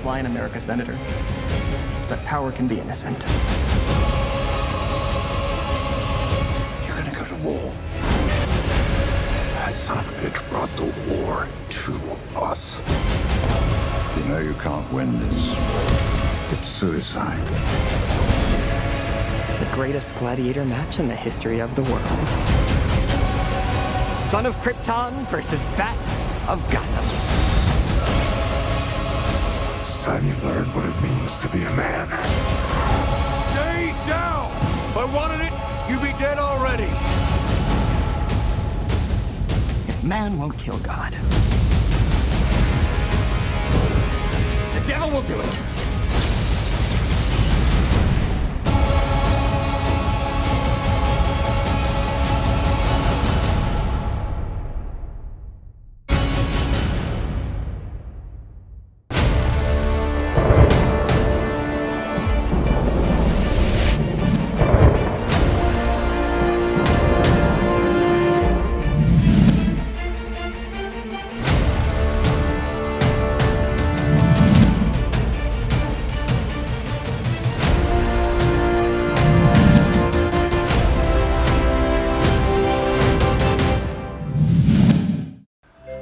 last lie in America, Senator. That power can be innocent. You're gonna go to war. That son of a bitch brought the war to us. You know you can't win this. It's suicide. The greatest gladiator match in the history of the world. Son of Krypton versus Bat of Gotham. It's time you learn what it means to be a man. Stay down! If I wanted it, you'd be dead already. If man won't kill God, the devil will do it.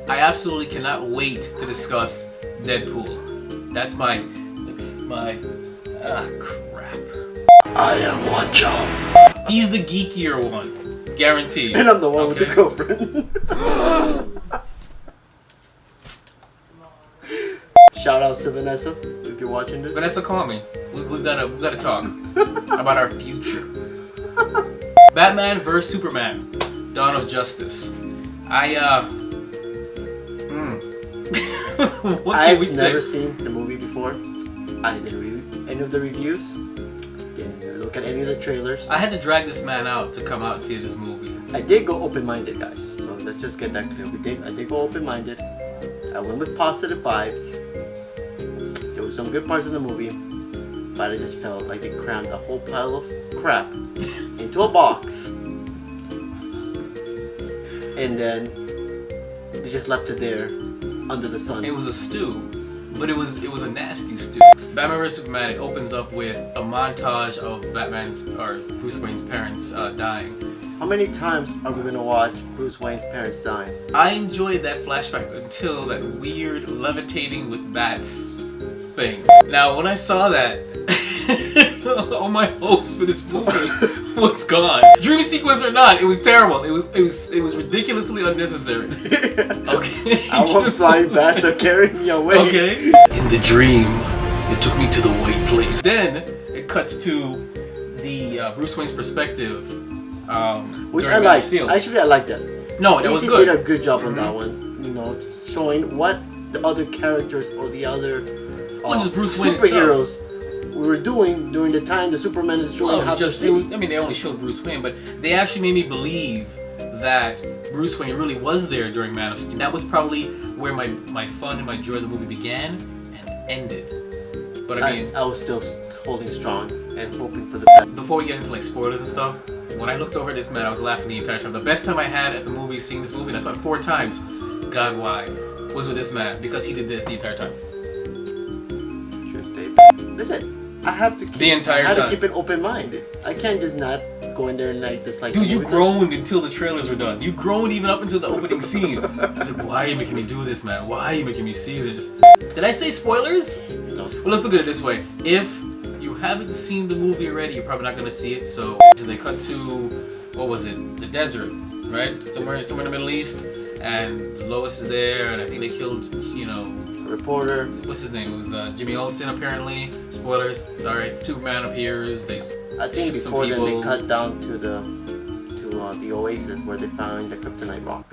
I absolutely cannot wait to discuss Deadpool. That's my crap. I am Juancho. He's the geekier one, guaranteed. And I'm the one with the girlfriend. Shout outs to Vanessa if you're watching this. Vanessa, call me. We've gotta talk about our future. Batman vs Superman, Dawn of Justice. What can we say? I've never seen the movie before. I didn't read any of the reviews. Didn't look at any of the trailers. I had to drag this man out to come out and see this movie. I did go open-minded, guys. So let's just get that clear. I did go open-minded. I went with positive vibes. There were some good parts in the movie, but I just felt like they crammed a whole pile of crap into a box, and then they just left it there under the sun. It was a stew, but it was a nasty stew. Batman vs Superman, it opens up with a montage of Bruce Wayne's parents dying. How many times are we gonna watch Bruce Wayne's parents dying? I enjoyed that flashback until that weird levitating with bats thing. Now, when I saw that, all my hopes for this movie was gone. Dream sequence or not, it was terrible. It was ridiculously unnecessary. Okay. I was flying bats to carry me away. Okay. In the dream, it took me to the white place. Then it cuts to the Bruce Wayne's perspective. Which I liked. Actually, I liked that. No, that was good. DC did a good job on that one. You know, showing what the other characters or the other just Bruce Wayne superheroes we were doing during the time the Superman is destroying half the city. I mean, they only showed Bruce Wayne, but they actually made me believe that Bruce Wayne really was there during Man of Steel. That was probably where my fun and my joy of the movie began and ended. But I mean, I was still holding strong and hoping for the best. Before we get into like spoilers and stuff, when I looked over at this man, I was laughing the entire time. The best time I had at the movie, seeing this movie, and I saw it 4 times, God why, was with this man, because he did this the entire time. True statement. Listen, I have to keep an open mind. I can't just not go in there and like this. Like, dude, you groaned until the trailers were done. You groaned even up until the opening scene. I was like, why are you making me do this, man? Why are you making me see this? Did I say spoilers? No. Well, let's look at it this way. If you haven't seen the movie already, you're probably not gonna see it. So they cut to, what was it? The desert, right? Somewhere in the Middle East, and Lois is there, and I think they killed, you know, reporter. What's his name? It was Jimmy Olsen, apparently. Spoilers. Sorry. Superman appears. I think before then they cut down to the oasis where they found the kryptonite rock.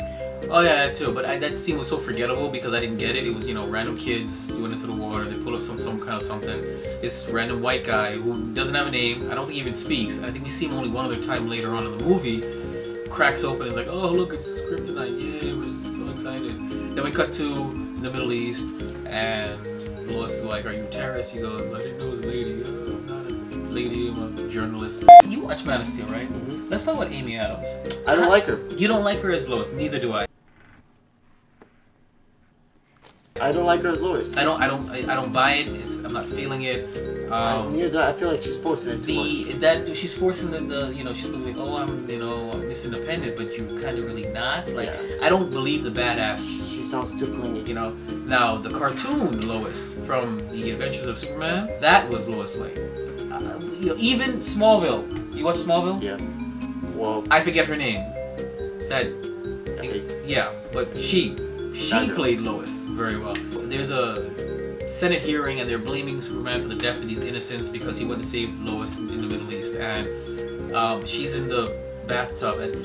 Oh yeah, that too. But that scene was so forgettable because I didn't get it. It was, you know, random kids went into the water. They pull up some kind of something. This random white guy who doesn't have a name. I don't think he even speaks. I think we see him only one other time later on in the movie. Cracks open. It's like, oh look, it's kryptonite. Yeah, we're so excited. Then we cut to the Middle East, and Lois is like, are you a terrorist? He goes, I didn't know it was a lady. Oh, I'm not a lady, I'm a journalist. You watch Man of Steel, right? Mm-hmm. Let's talk about Amy Adams. I don't like her. You don't like her as Lois, neither do I. I don't like her as Lois. I don't buy it. I'm not feeling it. Neither do I. I feel like she's forcing it too much. She's forcing the she's like, oh, I'm Miss Independent, but you kind of really not. Like, Yeah. I don't believe the badass. She sounds too clingy. Now the cartoon Lois from the Adventures of Superman, that was Lois Lane. Even Smallville. You watch Smallville? Yeah. Well, I forget her name. Yeah, but she played Lois very well. There's a Senate hearing and they're blaming Superman for the death of these innocents because he went to save Lois in the Middle East, and she's in the bathtub, and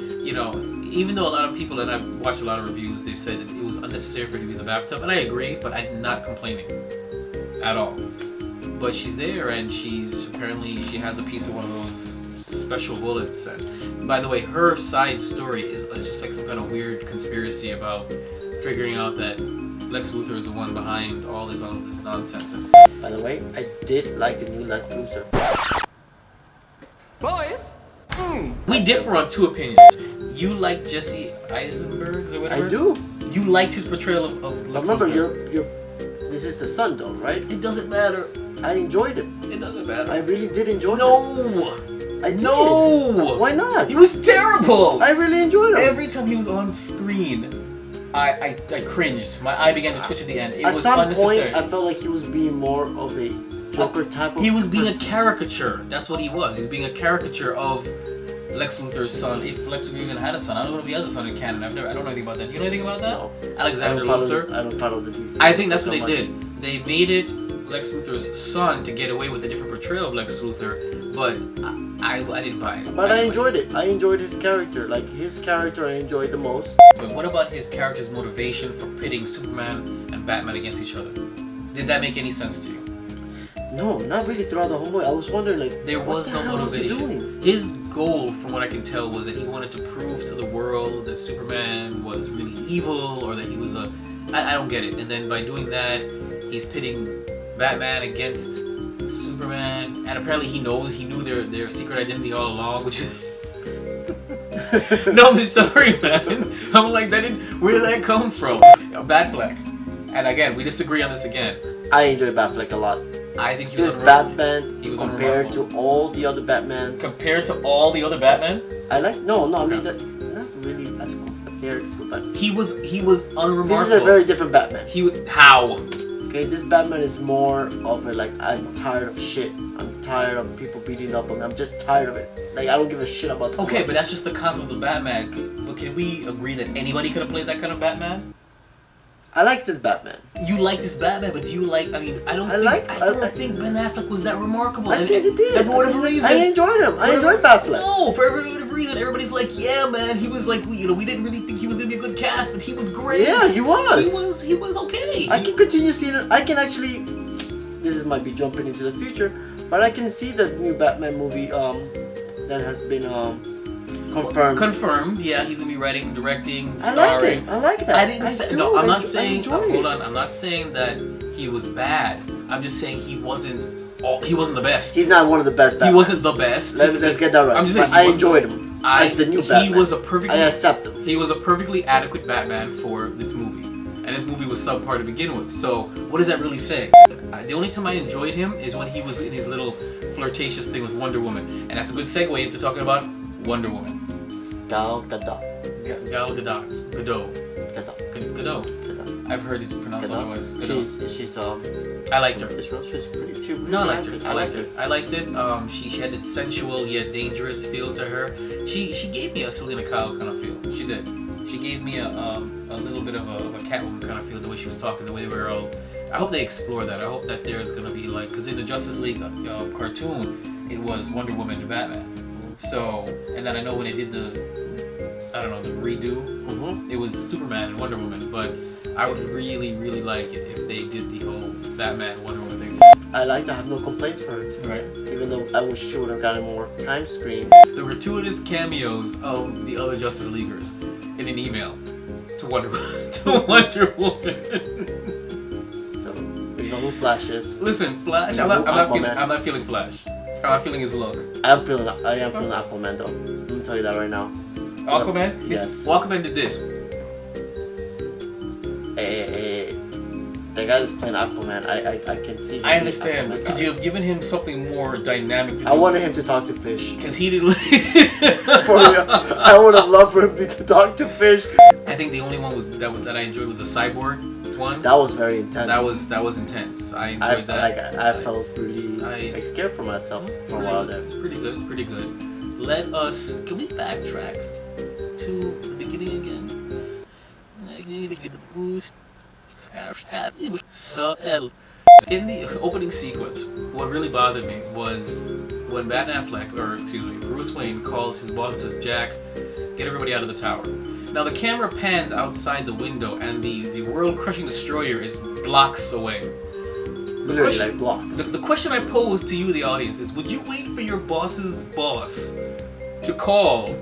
even though a lot of people, and I've watched a lot of reviews, they've said that it was unnecessary for her to be in the bathtub, and I agree, but I'm not complaining at all. But she's there, and she has a piece of one of those special bullets. And by the way, her side story is just like some kind of weird conspiracy about figuring out that Lex Luthor is the one behind all this nonsense. And by the way, I did like the new Lex Luthor. Boys! we differ on two opinions. You like Jesse Eisenberg's or whatever? I do. You liked his portrayal of Lex Remember, Luthor. this is the son though, right? It doesn't matter. I enjoyed it. It doesn't matter. I really did enjoy it. No! I did. No! Why not? He was terrible! I really enjoyed it. Every time he was on screen, I cringed. My eye began to twitch at the end. It At was some unnecessary. point, I felt like he was being more of a Joker type of He was being a person. caricature. That's what he was. He's being a caricature of Lex Luthor's son. If Lex Luthor even had a son, I don't know if he has a son in canon. I don't know anything about that. Do you know anything about that? No. Alexander Luthor. I don't follow the DC. I think that's what they much. did. They made it Lex Luthor's son to get away with a different portrayal of Lex Luthor, but I didn't buy it. But I enjoyed it. I enjoyed his character. Like, his character I enjoyed the most. But what about his character's motivation for pitting Superman and Batman against each other? Did that make any sense to you? No, not really throughout the whole movie. I was wondering, like, There was what the no hell was he motivation. doing? His goal, from what I can tell, was that he wanted to prove to the world that Superman was really evil, or that he was I don't get it. And then by doing that, he's pitting Batman against Superman, and apparently he knew their secret identity all along, which is no, I'm sorry, man. I'm like, where did that come from? Batfleck. And again, we disagree on this again. I enjoyed Batfleck a lot. I think he was This unremarkable. Batman, He was compared to unremarkable. all the other Batmans, Compared to all the other Batman, I like. No, I mean, Okay. not really as compared to Batman. he was unremarkable. This is a very different Batman. How? Okay, this Batman is more of a, like, I'm tired of shit. I'm tired of people beating up on me. I'm just tired of it. Like, I don't give a shit about this. Okay, Batman. but that's just the concept of the Batman. But can we agree that anybody could have played that kind of Batman? I like this Batman. You like this Batman, but do you like? I mean, I don't think Ben Affleck was that remarkable. I think it did. And for whatever reason, I enjoyed him. I enjoyed Batfleck. No, for whatever reason, everybody's like, yeah, man, he was like, we didn't really think he was gonna be a good cast, but he was great. Yeah, he was. He was okay. I can continue seeing it. I can actually. This might be jumping into the future, but I can see the new Batman movie that has been confirmed. Confirmed. Yeah, he's gonna be writing, directing, I like starring. it. I like that. I didn't say. No, I'm not saying. enjoy Hold it. on. I'm not saying that he was bad. I'm just saying he wasn't. He wasn't the best. He's not one of the best Batman. He wasn't the best. Let's get that right. I'm just saying. But I enjoyed him as the new Batman. He was a perfectly. I accept him. He was a perfectly adequate Batman for this movie, and this movie was subpar to begin with. So what does that really say? The only time I enjoyed him is when he was in his little flirtatious thing with Wonder Woman, and that's a good segue into talking about Wonder Woman. Gal Gadot. Gal Gadot. Gadot. I've heard it's pronounced otherwise. Gadot. She's I liked her. She's pretty. No, I liked her. I liked it. She had this sensual yet dangerous feel to her. She gave me a Selena Kyle kind of feel. She did. She gave me a little bit of a Catwoman kind of feel, the way she was talking, the way they were all. I hope they explore that. I hope that there's gonna be like, because in the Justice League cartoon, it was Wonder Woman and Batman. So, and then I know when they did the redo, it was Superman and Wonder Woman. But I would really, really like it if they did the whole Batman Wonder Woman thing. I like to have no complaints for her. Right. Even though I wish she would have gotten more time screen. The gratuitous cameos of the other Justice Leaguers in an email to Wonder Woman. So we know who Flash is. Listen, Flash. I'm not feeling Flash. I'm not feeling his look. I am feeling Aquaman though. Let me tell you that right now. Aquaman? Yes. Aquaman did this. the guy that's playing Aquaman, I can see him I being understand, Aquaman but could guy. you have given him something more dynamic to do? I wanted him to talk to fish. Because he didn't. For real, I would have loved for him to talk to fish. I think the only one that I enjoyed was the cyborg one. That was very intense. That was intense. I enjoyed that. I felt really scared for myself for a while there. It was pretty good. It was pretty good. Let us. Can we backtrack to the beginning again? I need to get the boost. So in the opening sequence, what really bothered me was when Bruce Wayne calls his boss and says, "Jack, get everybody out of the tower." Now the camera pans outside the window, and the world-crushing destroyer is blocks away. Literally like blocks. The question I pose to you, the audience, is: would you wait for your boss's boss to call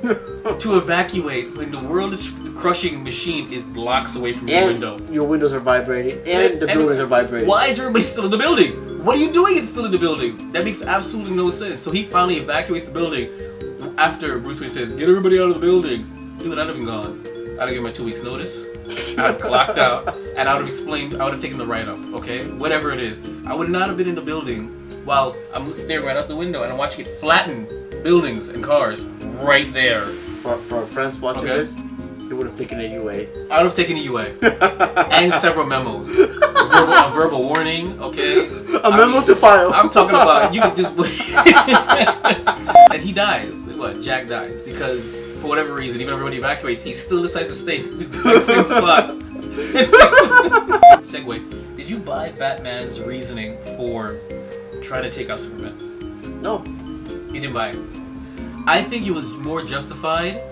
to evacuate when the world-crushing machine is blocks away from your window? Your windows are vibrating, and the buildings are vibrating. Why is everybody still in the building? What are you doing? It's still in the building. That makes absolutely no sense. So he finally evacuates the building after Bruce Wayne says, "Get everybody out of the building." Dude, I'd have been gone. I'd have given my 2 weeks notice. I'd have clocked out, and I would have explained. I would have taken the write-up. Okay, whatever it is. I would not have been in the building while I'm staring right out the window and I'm watching it flatten buildings and cars right there. For our friends watching this, he would have taken a UA. I would have taken a UA and several memos, a verbal warning. Okay, a memo to file. I'm talking about you could just. And he dies. What? Jack dies because for whatever reason, even if everybody evacuates, he still decides to stay in the same spot. Segue. Did you buy Batman's reasoning for trying to take out Superman? No. You didn't buy it. I think it was more justified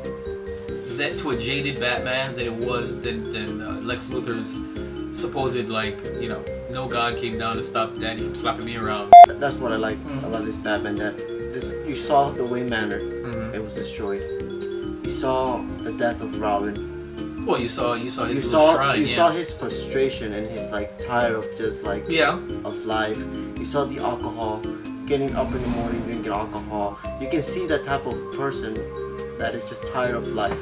that to a jaded Batman than it was than Lex Luthor's supposed, like, you know, no god came down to stop Daddy from slapping me around. That's what I like about this Batman. That you saw the Wayne Manor. It was destroyed. You saw the death of Robin. Well, you saw his little shrine. You saw his frustration and his like tired of just like of life. You saw the alcohol, getting up in the morning drinking alcohol. You can see that type of person that is just tired of life,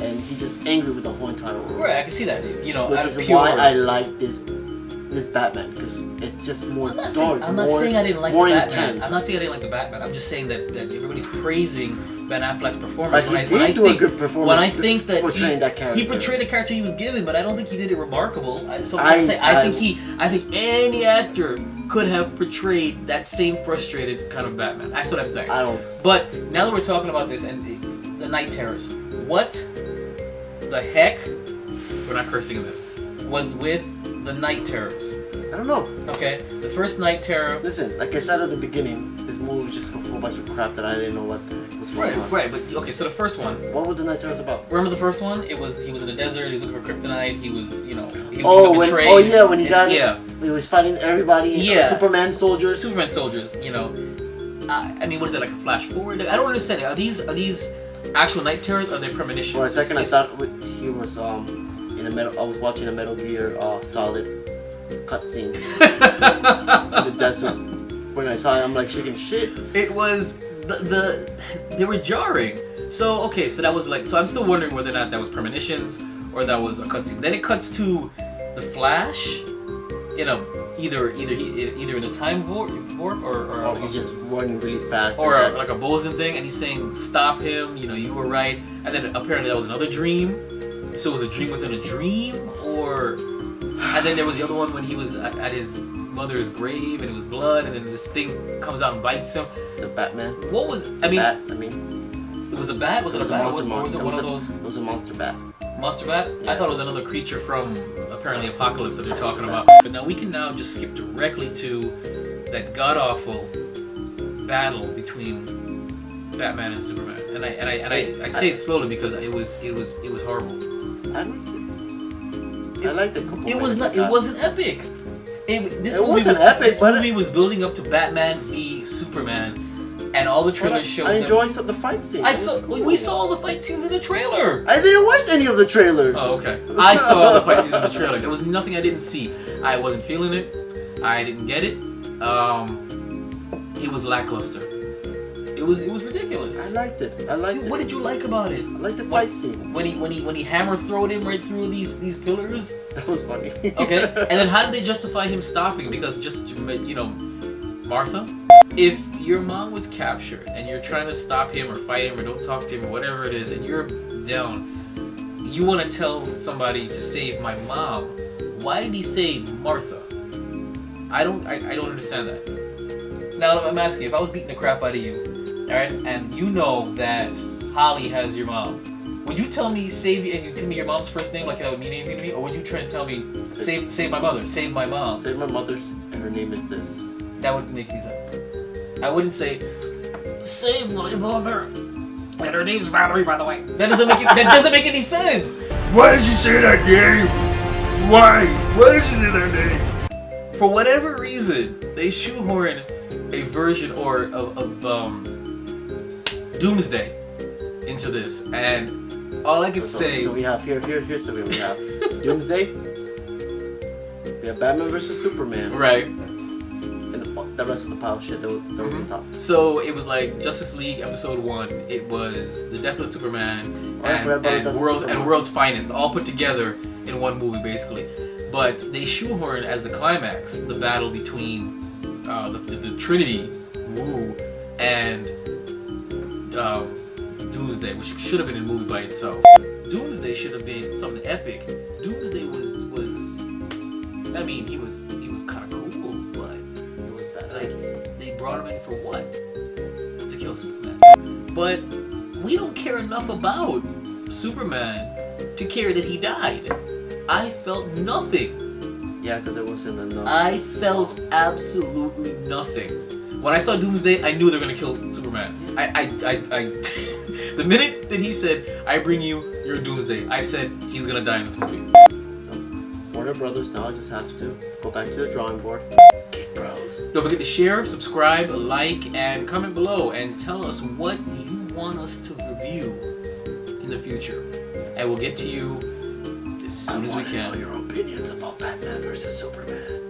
and he's just angry with the whole entire world. Right, I can see that. You know, which is why I like this Batman, because it's just more dark. I'm not saying I didn't like the Batman. Intense. I'm not saying I didn't like the Batman. I'm just saying that everybody's praising Ben Affleck's performance. Like he did do a good performance. When I think that portraying that character, he portrayed the character he was given, but I don't think he did it remarkable. I think any actor could have portrayed that same frustrated kind of Batman. That's what I'm saying. I don't. But now that we're talking about this and the Night Terrors, what the heck? We're not cursing in this. Was with the Night Terrors. I don't know. Okay, the first Night Terror. Listen, like I said at the beginning, this movie was just a whole bunch of crap that I didn't know what the heck was going on. Right, but okay, so the first one. What was the Night Terrors about? Remember the first one? He was in the desert. He was looking for kryptonite. He was, you know, he betrayed. When he got he was fighting everybody. Superman soldiers. Superman soldiers. You know, I mean, what is that, like a flash forward? I don't understand. Are these actual Night Terrors? Or are they premonitions? For a second, I thought he was in a Metal. I was watching a Metal Gear Solid cutscene in the desert. When I saw it, I'm like shaking shit. It was they were jarring. So okay, so that was like, so I'm still wondering whether or not that was premonitions or that was a cutscene. Then it cuts to the Flash, you know, either in a time warp or he's just running really fast, or like a Bosun thing, and he's saying stop him. You know, you were right. And then apparently that was another dream. So it was a dream within a dream, or. And then there was the other one when he was at his mother's grave and it was blood, and then this thing comes out and bites him. The Batman. What was? It was a bat. Was it a bat? Or was it one of those? It was a monster bat. Monster bat? Yeah. I thought it was another creature from apparently Apocalypse that they're talking about. But now we can now just skip directly to that god awful battle between Batman and Superman. And I say it slowly because it was horrible. I liked it. It was not. It wasn't epic. This movie was building up to Batman v Superman, and all the trailers showed. I enjoyed the fight scenes. We saw all the fight scenes in the trailer. I didn't watch any of the trailers. Oh, okay. I saw all the fight scenes in the trailer. There was nothing I didn't see. I wasn't feeling it. I didn't get it. It was lackluster. It was ridiculous. I liked it. I liked it. What did you like about it? I liked the fight scene. When he hammer throwed him right through these pillars. That was funny. Okay, and then how did they justify him stopping? Because just, you know, Martha, if your mom was captured and you're trying to stop him or fight him or don't talk to him or whatever it is, and you're down, you want to tell somebody to save my mom. Why did he say Martha? I don't understand that. Now I'm asking you, if I was beating the crap out of you, all right, and you know that Holly has your mom, would you tell me save you and you tell me your mom's first name like that would mean anything to me, or would you try and tell me save my mother, save my mom? Save my mother's, and her name is this. That wouldn't make any sense. I wouldn't say save my mother. And her name's Valerie, by the way. That doesn't make any sense. Why did you say that name? Why? Why did you say that name? For whatever reason, they shoehorn a version of Doomsday into this, and all I could say. So we have here's the way we have Doomsday. We have Batman versus Superman. Right. And the rest of the pile of shit that was on top. So it was like Justice League episode 1. It was the Death of Superman and World's Finest, all put together in one movie basically. But they shoehorn as the climax the battle between the Trinity, Wu, and Doomsday, which should have been a movie by itself. Doomsday should have been something epic. Doomsday was I mean, he was kind of cool, but It was badass. like they brought him in for what? To kill Superman. But we don't care enough about Superman to care that he died. I felt nothing. Yeah, because it wasn't enough. I felt absolutely nothing. When I saw Doomsday, I knew they were gonna kill Superman. I the minute that he said, "I bring you your Doomsday," I said he's gonna die in this movie. So, Warner Brothers now just have to go back to the drawing board. Geek Bros. Don't forget to share, subscribe, like, and comment below and tell us what you want us to review in the future, and we'll get to you as soon as we can. I want to know your opinions about Batman versus Superman.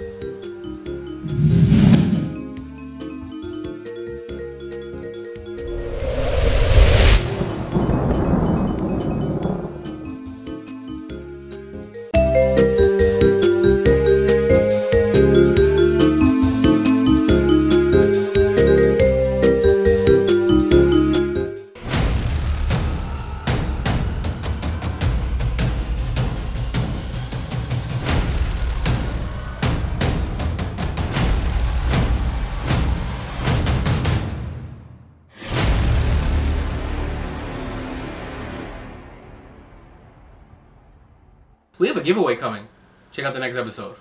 We have a giveaway coming. Check out the next episode.